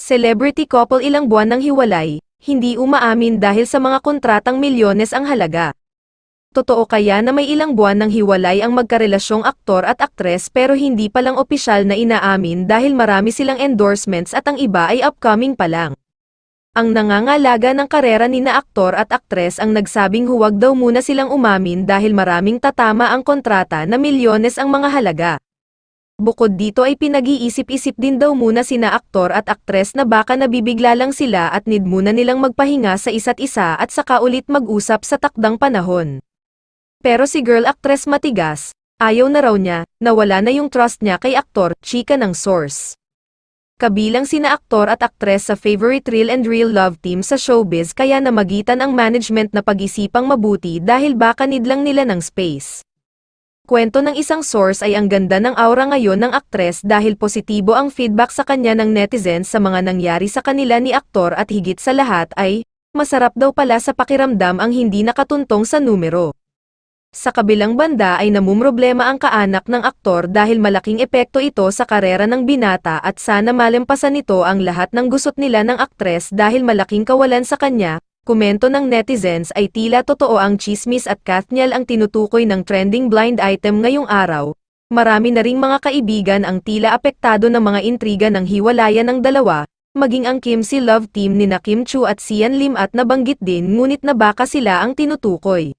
Celebrity couple ilang buwan nang hiwalay, hindi umaamin dahil sa mga kontratang milyones ang halaga. Totoo kaya na may ilang buwan nang hiwalay ang magkarelasyong aktor at aktres pero hindi pa lang opisyal na inaamin dahil marami silang endorsements at ang iba ay upcoming pa lang. Ang nangangalaga ng karera ni na aktor at aktres ang nagsabing huwag daw muna silang umamin dahil maraming tatama ang kontrata na milyones ang mga halaga. Bukod dito ay pinag-iisip-isip din daw muna sina aktor at aktres na baka nabibigla lang sila at need muna nilang magpahinga sa isa't isa at saka ulit mag-usap sa takdang panahon. Pero si girl actress matigas, ayaw na raw niya, nawala na yung trust niya kay aktor, chika ng source. Kabilang sina aktor at aktres sa favorite real and real love team sa showbiz kaya namagitan ang management na pag-isipang mabuti dahil baka need lang nila ng space. Kwento ng isang source ay ang ganda ng aura ngayon ng aktres dahil positibo ang feedback sa kanya ng netizens sa mga nangyari sa kanila ni aktor at higit sa lahat ay, masarap daw pala sa pakiramdam ang hindi nakatuntong sa numero. Sa kabilang banda ay namumroblema ang kaanak ng aktor dahil malaking epekto ito sa karera ng binata at sana malampasan nito ang lahat ng gusot nila ng aktres dahil malaking kawalan sa kanya. Komento ng netizens ay tila totoo ang tsismis at Kathniel ang tinutukoy ng trending blind item ngayong araw. Marami na ring mga kaibigan ang tila apektado ng mga intriga ng hiwalayan ng dalawa, maging ang Kim Si love team ni na Kim Chu at Sian Lim at nabanggit din ngunit na baka sila ang tinutukoy.